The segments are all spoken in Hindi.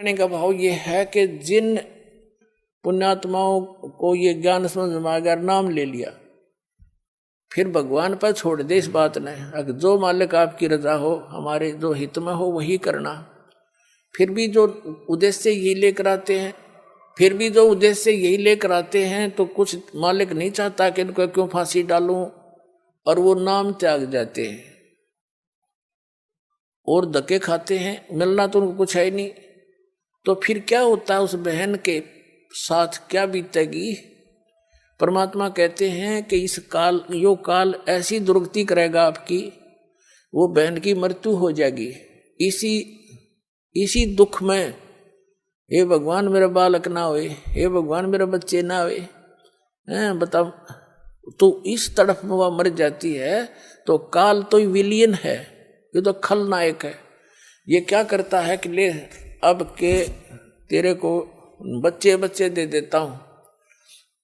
कहने का भाव ये है कि जिन पुण्यात्माओं को ये ज्ञान समझ में आ गया, नाम ले लिया, फिर भगवान पर छोड़ दे इस बात ने। अगर जो मालिक आपकी रजा हो, हमारे जो हित में हो वही करना। फिर भी जो उद्देश्य यही लेकर आते हैं, तो कुछ मालिक नहीं चाहता कि इनको क्यों फांसी डालूं, और वो नाम त्याग जाते हैं और धक्के खाते हैं। मिलना तो उनको कुछ है नहीं। तो फिर क्या होता है, उस बहन के साथ क्या बीतेगी। परमात्मा कहते हैं कि इस काल, यो काल ऐसी दुर्गति करेगा आपकी, वो बहन की मृत्यु हो जाएगी इसी दुख में। हे भगवान मेरा बालक ना होए, हे भगवान मेरा बच्चे ना होए, बताओ। तो इस तरफ में वह मर जाती है। तो काल तो विलियन है, ये तो खलनायक है। ये क्या करता है कि ले अब के तेरे को बच्चे दे देता हूं,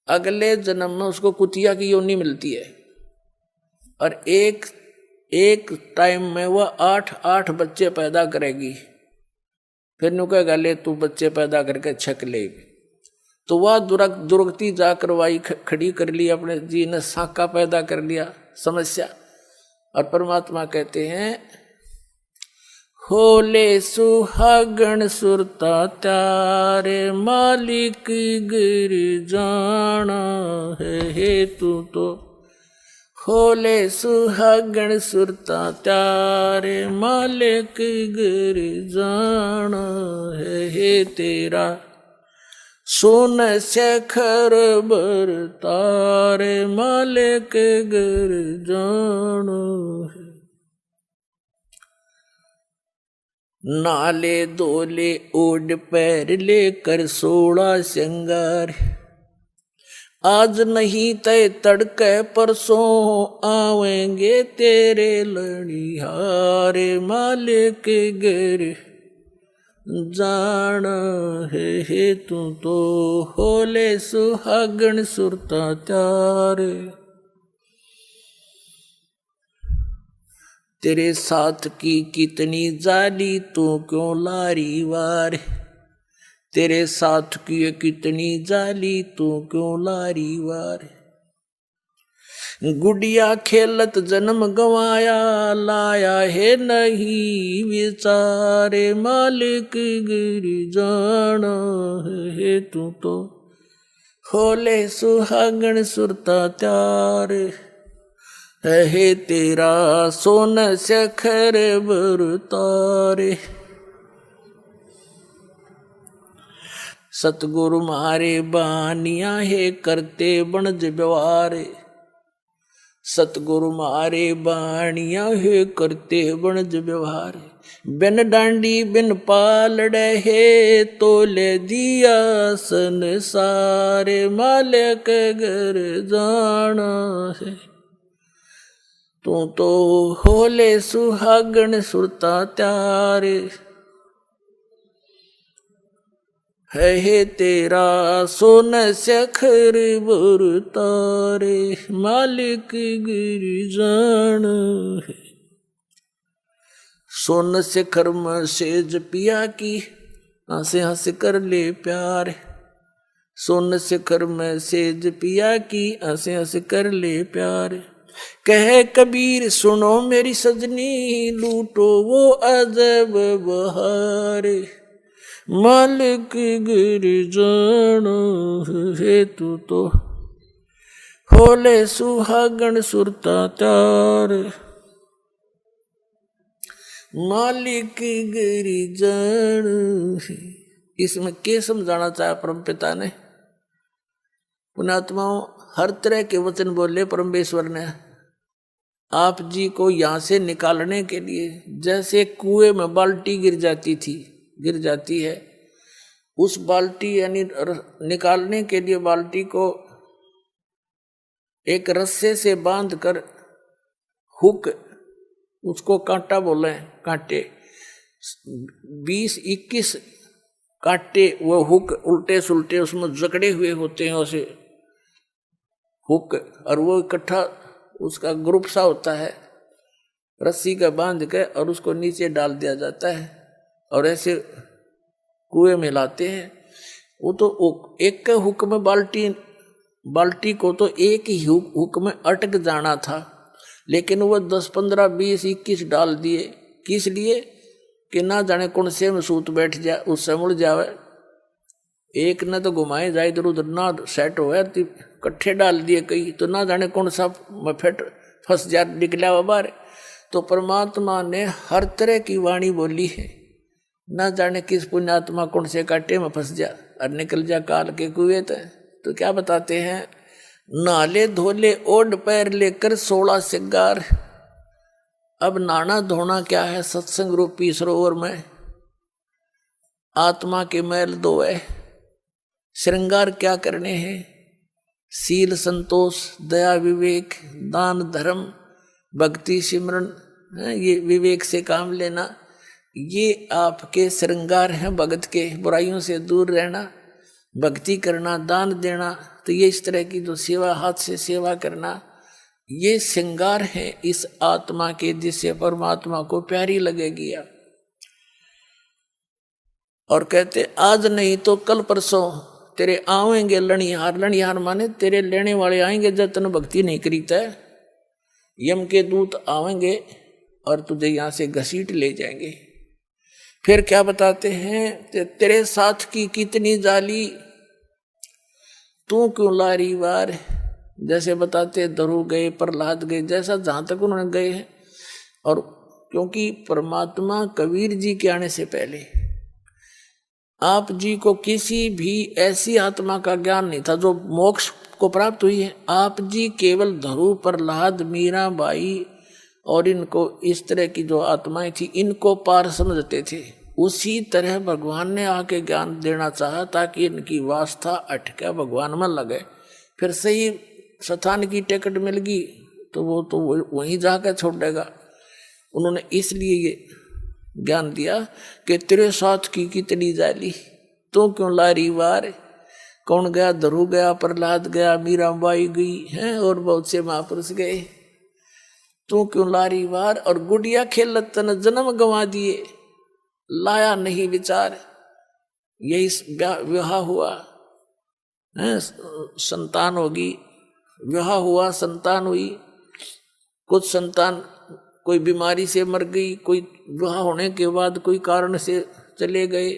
अगले जन्म में उसको कुतिया की योनि मिलती है, और एक टाइम में वह 8 बच्चे पैदा करेगी। फिर नु कहेगा ले तू बच्चे पैदा करके छक ले। तो वह दुर्गति जाकर वाई खड़ी कर ली, अपने जी ने साका पैदा कर लिया, समस्या। और परमात्मा कहते हैं होले सुहागण सुरता त्यारे, मालिक गिर जाना है हेतु तो। होले सुहागण सुरता त्यारे, मालिक गिर जाना है तेरा। सोन शेखर बर तारे, मालिक गिर जाना है। नाले दोले ओढ़ पैर लेकर 16 श्रृंगार, आज नहीं तय तड़के परसों आवेंगे तेरे लड़िहारे, मालिक गिर जाना है तू तो। होले सुहागण सुरता त्यारे, तेरे साथ की कितनी जाली तू क्यों लारी वार, तेरे साथ की कितनी जाली तू क्यों लारी वार। गुड़िया खेलत जन्म गवाया, लाया है नहीं विचारे, मालिक गिर जाना है तू तो। होले सुहागण सुरता त्यारे, है तेरा सोन शेखर बर तारे। सतगुरु मारे बानिया है करते बनज व्यवहार, सतगुरु मारे बानिया है करते बनज व्यवहार। बिन डांडी बिन पालड़े है तोले दिया संसारे, मालिक घर जाना है तू तो। होले सुहागण सुरता त्यारे, है तेरा सोन शेखर बर तारे, मालिक गिर जाना है। सोन शेखर में सेज पिया की, हंसे हंस कर ले प्यार। सोन शेखर में सेज पिया की, हंसे हंस कर ले प्यार। कहे कबीर सुनो मेरी सजनी, लूटो वो अजब बहार, मालिक गिर जाना है तू तो। होले सुहागण सुरता त्यारे, मालिक गिर जाना है। इसमें क्या समझाना चाहा परम पिता ने। पुण्यात्माओं, हर तरह के वचन बोले परमेश्वर ने आप जी को यहां से निकालने के लिए। जैसे कुएं में बाल्टी गिर जाती है, उस बाल्टी यानी निकालने के लिए बाल्टी को एक रस्से से बांध कर, हुक, उसको कांटा बोले, कांटे 20-21 कांटे वो हुक उल्टे सुलटे उसमें जकड़े हुए होते हैं उसे हुक, और वो इकट्ठा उसका ग्रुप सा होता है, रस्सी का बांध के और उसको नीचे डाल दिया जाता है। और ऐसे कुएं में लाते हैं। वो तो एक के हुक्म बाल्टी को तो एक ही हुक्म में अटक जाना था, लेकिन वो 10, 15, 20, 21 डाल दिए। किस लिए? कि ना जाने कौन से में सूत बैठ जाए, उससे मुड़ जावे। एक ने तो घुमाए जाए इधर उधर, ना सेट हो इकट्ठे डाल दिए कई, तो ना जाने कौन सा में फंस जा निकला बाहर। तो परमात्मा ने हर तरह की वाणी बोली है, ना जाने किस पुण्यात्मा कौन से कांटे में फंस जा और निकल जा काल के कुएं। तो क्या बताते हैं, नाले धोले ओढ़ पैर लेकर 16 सिंगार। अब नाना धोना क्या है? सत्संग रूपी सरोवर में आत्मा के मैल धोए। श्रृंगार क्या करने हैं? शील, संतोष, दया, विवेक, दान, धर्म, भक्ति, सिमरन, ये विवेक से काम लेना, ये आपके श्रृंगार हैं भगत के। बुराइयों से दूर रहना, भक्ति करना, दान देना, तो ये इस तरह की जो सेवा, हाथ से सेवा करना, ये श्रृंगार है इस आत्मा के, जिससे परमात्मा को प्यारी लगेगी। और कहते आज नहीं तो कल परसों तेरे आवेंगे लणिहार। लणिहार माने तेरे लेने वाले आएंगे जब तन भक्ति नहीं करीता है। यम के दूत आवेंगे और तुझे यहां से घसीट ले जाएंगे। फिर क्या बताते हैं, तेरे साथ की कितनी जाली, तू क्यों लारी वार। जैसे बताते धरु गए, प्रहलाद गए, जैसा जहां तक उन्होंने गए हैं। और क्योंकि परमात्मा कबीर जी के आने से पहले आप जी को किसी भी ऐसी आत्मा का ज्ञान नहीं था जो मोक्ष को प्राप्त हुई है। आप जी केवल धरु, प्रहलाद, मीरा बाई और इनको इस तरह की जो आत्माएं थी, इनको पार समझते थे। उसी तरह भगवान ने आके ज्ञान देना चाहा ताकि इनकी वास्ता अटके भगवान में लगे। फिर सही स्थान की टिकट मिल गई तो वो तो वहीं जाकर छोड़ देगा। उन्होंने इसलिए ये ज्ञान दिया कि तेरे साथ की कितनी जाली, तो क्यों लारी वार। कौन गया? धरु गया, प्रहलाद गया, मीराबाई गई हैं और बहुत से महापुरुष गए। तू क्यों लारी वार। और गुड़िया खेलत तन जन्म गंवा दिए, लाया नहीं विचार। यही विवाह हुआ है, संतान होगी, विवाह हुआ, संतान हुई। कुछ संतान कोई बीमारी से मर गई, कोई विवाह होने के बाद कोई कारण से चले गए,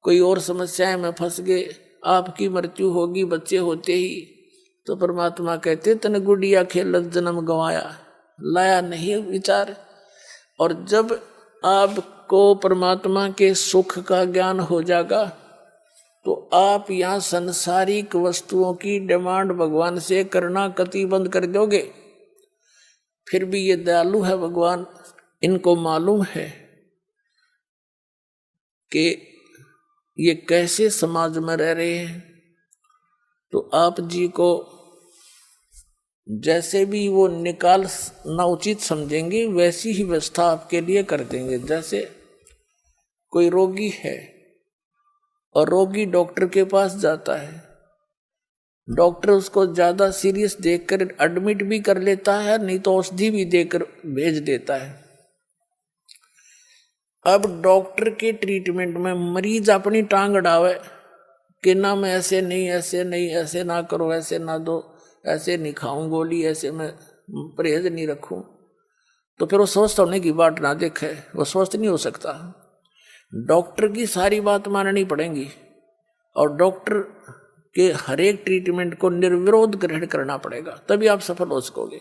कोई और समस्याएं में फंस गए। आपकी मृत्यु होगी बच्चे होते ही। तो परमात्मा कहते तन गुड़िया खेलत जन्म गंवाया, लाया नहीं विचार। और जब आपको परमात्मा के सुख का ज्ञान हो जाएगा तो आप यहाँ संसारिक वस्तुओं की डिमांड भगवान से करना कति बंद कर दोगे। फिर भी ये दयालु है भगवान, इनको मालूम है कि ये कैसे समाज में रह रहे हैं। तो आप जी को जैसे भी वो निकालना उचित समझेंगे वैसी ही व्यवस्था आपके लिए कर देंगे। जैसे कोई रोगी है और रोगी डॉक्टर के पास जाता है, डॉक्टर उसको ज्यादा सीरियस देखकर एडमिट भी कर लेता है, नहीं तो औषधि भी देकर भेज देता है। अब डॉक्टर के ट्रीटमेंट में मरीज अपनी टांग अड़ावे कि ना मैं ऐसे नहीं, ऐसे नहीं, ऐसे ना करो, ऐसे ना दो, ऐसे नहीं खाऊं गोली, ऐसे मैं परहेज नहीं रखूं। तो फिर वो स्वस्थ होने की बात ना देखे, वो स्वस्थ नहीं हो सकता। डॉक्टर की सारी बात माननी पड़ेगी और डॉक्टर के हर एक ट्रीटमेंट को निर्विरोध ग्रहण करना पड़ेगा, तभी आप सफल हो सकोगे।